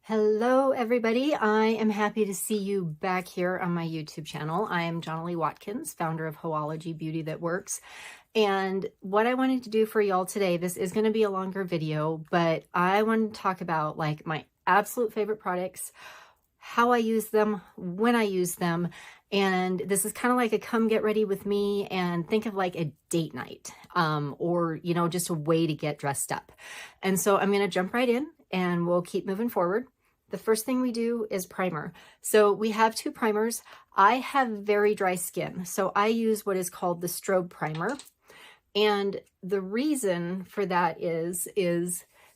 Hello, everybody. I am happy to see you back here on my YouTube channel. I am Jonalee Watkins, founder of Hoology Beauty That Works. And what I wanted to do for y'all today, this is going to be a longer video, but I want to talk about like my absolute favorite products, how I use them, when I use them. And this is kind of like a come get ready with me and think of like a date night or, you know, just a way to get dressed up. And so I'm going to jump right in and we'll keep moving forward. The first thing we do is primer. So we have two primers. I have very dry skin, so I use what is called the strobe primer. And the reason for that is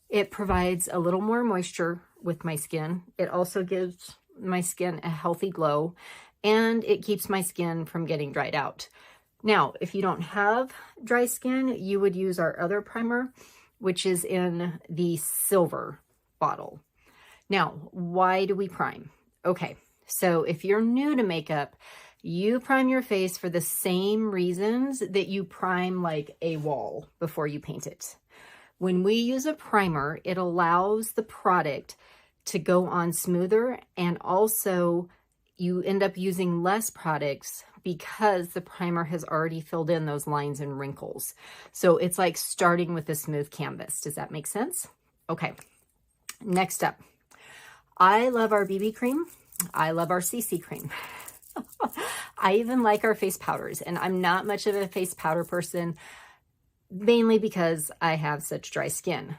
it provides a little more moisture with my skin. It also gives my skin a healthy glow, and it keeps my skin from getting dried out. Now, if you don't have dry skin, you would use our other primer, which is in the silver bottle. Now, why do we prime? Okay, so if you're new to makeup, you prime your face for the same reasons that you prime like a wall before you paint it. When we use a primer, it allows the product to go on smoother, and also you end up using less products because the primer has already filled in those lines and wrinkles. So it's like starting with a smooth canvas. Does that make sense? Okay, next up. I love our BB cream. I love our CC cream. I even like our face powders, and I'm not much of a face powder person, mainly because I have such dry skin.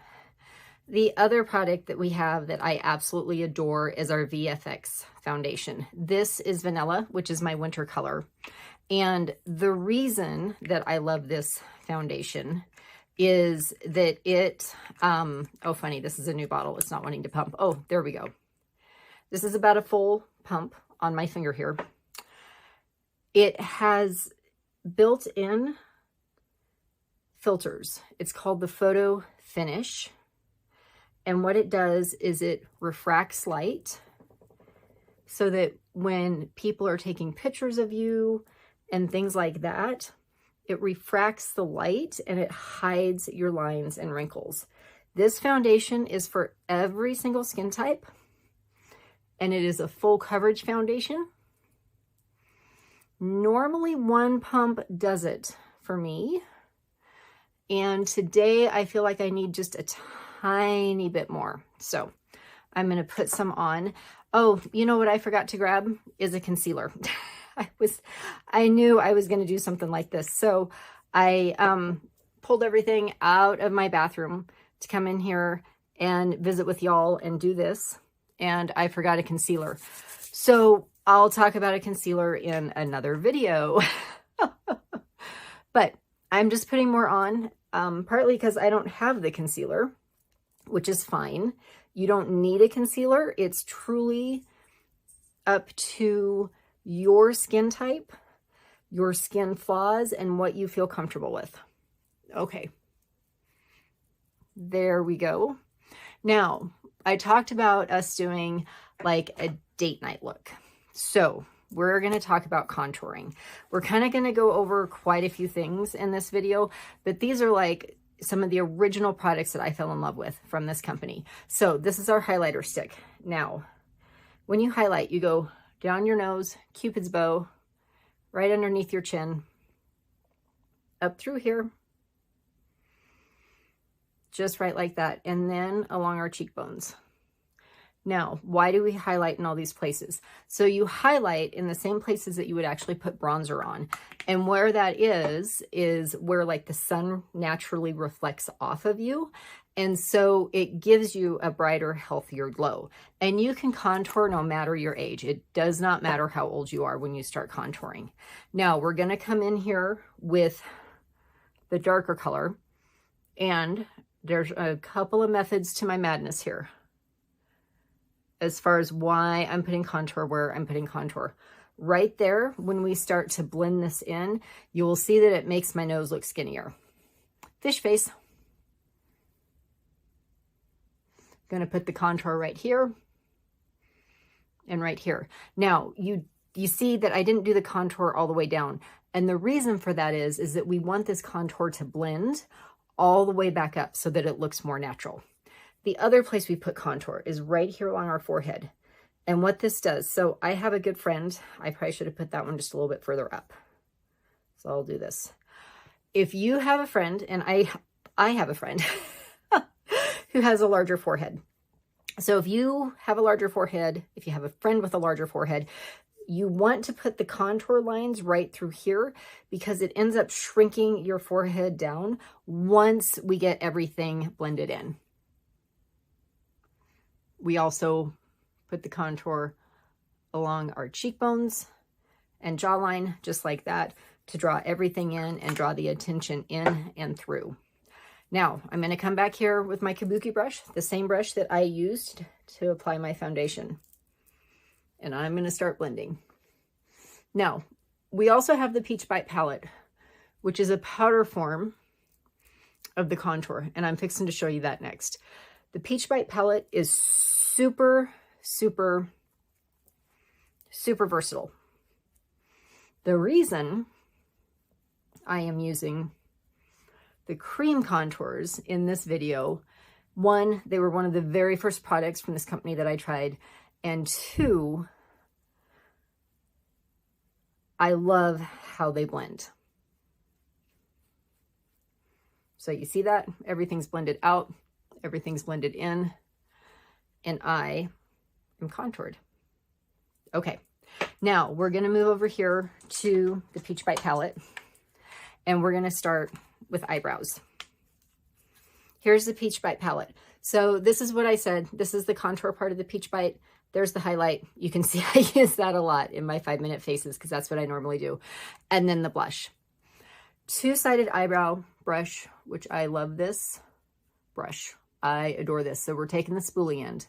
The other product that we have that I absolutely adore is our Vfx Foundation. This is vanilla, which is my winter color. And the reason that I love this foundation is that it, oh funny, this is a new bottle. It's not wanting to pump. Oh, there we go. This is about a full pump on my finger here. It has built-in filters. It's called the Photo Finish. And what it does is it refracts light so that when people are taking pictures of you and things like that, it refracts the light and it hides your lines and wrinkles. This foundation is for every single skin type, and it is a full coverage foundation. Normally one pump does it for me. And today I feel like I need just a tiny bit more. So I'm going to put some on. Oh, you know what I forgot to grab is a concealer. I knew I was going to do something like this. So I pulled everything out of my bathroom to come in here and visit with y'all and do this. And I forgot a concealer. So I'll talk about a concealer in another video. But I'm just putting more on, partly because I don't have the concealer, which is fine. You don't need a concealer. It's truly up to your skin type, your skin flaws, and what you feel comfortable with. Okay. There we go. Now, I talked about us doing like a date night look. So we're going to talk about contouring. We're kind of going to go over quite a few things in this video, but these are like some of the original products that I fell in love with from this company. So this is our highlighter stick. Now, when you highlight, you go down your nose, Cupid's bow, right underneath your chin, up through here, just right like that, and then along our cheekbones. Now, why do we highlight in all these places? So you highlight in the same places that you would actually put bronzer on. And where that is where like the sun naturally reflects off of you. And so it gives you a brighter, healthier glow. And you can contour no matter your age. It does not matter how old you are when you start contouring. Now, we're going to come in here with the darker color. And there's a couple of methods to my madness here, as far as why I'm putting contour where I'm putting contour. Right there, when we start to blend this in, you will see that it makes my nose look skinnier. Fish face. Gonna put the contour right here and right here. Now, you see that I didn't do the contour all the way down. And the reason for that is that we want this contour to blend all the way back up so that it looks more natural. the other place we put contour is right here along our forehead. And what this does, so I have a good friend. I probably should have put that one just a little bit further up. So I'll do this. If you have a friend, and I have a friend who has a larger forehead. So if you have a larger forehead, if you have a friend with a larger forehead, you want to put the contour lines right through here because it ends up shrinking your forehead down once we get everything blended in. We also put the contour along our cheekbones and jawline, just like that, to draw everything in and draw the attention in and through. Now, I'm going to come back here with my kabuki brush, the same brush that I used to apply my foundation. And I'm going to start blending. Now, we also have the Peach Bite palette, which is a powder form of the contour, and I'm fixing to show you that next. The Peach Bite palette is super, super, super versatile. The reason I am using the cream contours in this video, one, they were one of the very first products from this company that I tried, and two, I love how they blend. So you see that? Everything's blended out, everything's blended in, and I am contoured. Okay, now we're gonna move over here to the Peach Bite palette, and we're gonna start with eyebrows. Here's the Peach Bite palette. So this is what I said. This is the contour part of the Peach Bite. There's the highlight. You can see I use that a lot in my 5-minute faces because that's what I normally do. And then the blush. Two-sided eyebrow brush, which I love this brush. I adore this. So we're taking the spoolie end.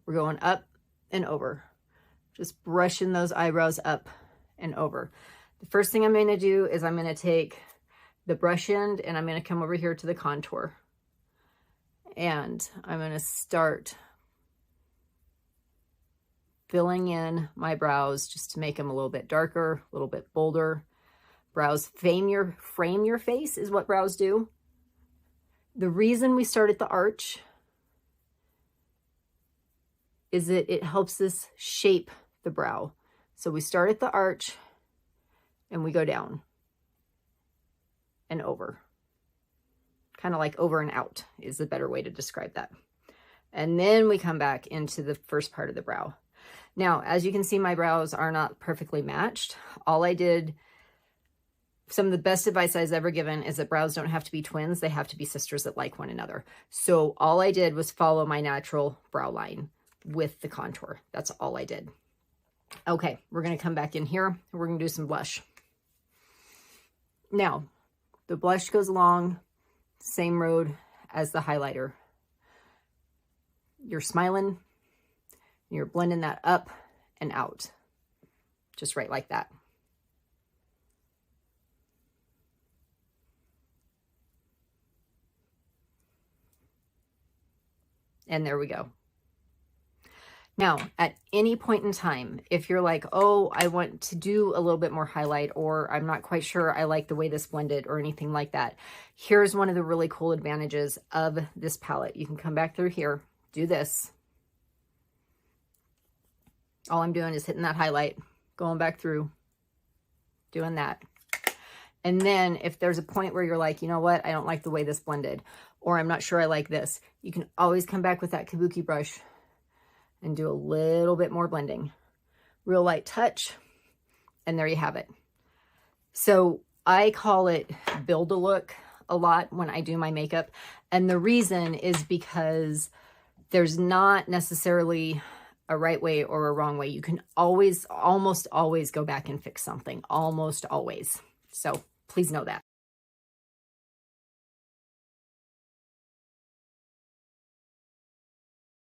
We're going up and over. Just brushing those eyebrows up and over. The first thing I'm going to do is I'm going to take the brush end and I'm going to come over here to the contour. And I'm going to start filling in my brows just to make them a little bit darker, a little bit bolder. Brows frame your face is what brows do. The reason we start at the arch is that it helps us shape the brow. So we start at the arch and we go down and over. Kind of like over and out is a better way to describe that. And then we come back into the first part of the brow. Now, as you can see, my brows are not perfectly matched. All I did, some of the best advice I've ever given is that brows don't have to be twins. They have to be sisters that like one another. So all I did was follow my natural brow line with the contour. That's all I did. Okay, we're going to come back in here and we're going to do some blush. Now, the blush goes along same road as the highlighter. You're smiling, you're blending that up and out, just right like that. And there we go. Now, at any point in time, if you're like, oh, I want to do a little bit more highlight, or I'm not quite sure I like the way this blended or anything like that, here's one of the really cool advantages of this palette. You can come back through here, do this. All I'm doing is hitting that highlight, going back through, doing that. And then if there's a point where you're like, you know what, I don't like the way this blended, or I'm not sure I like this, you can always come back with that kabuki brush and do a little bit more blending. Real light touch, and there you have it. So I call it build a look a lot when I do my makeup. And the reason is because there's not necessarily a right way or a wrong way. You can always, almost always go back and fix something, almost always. So please know that.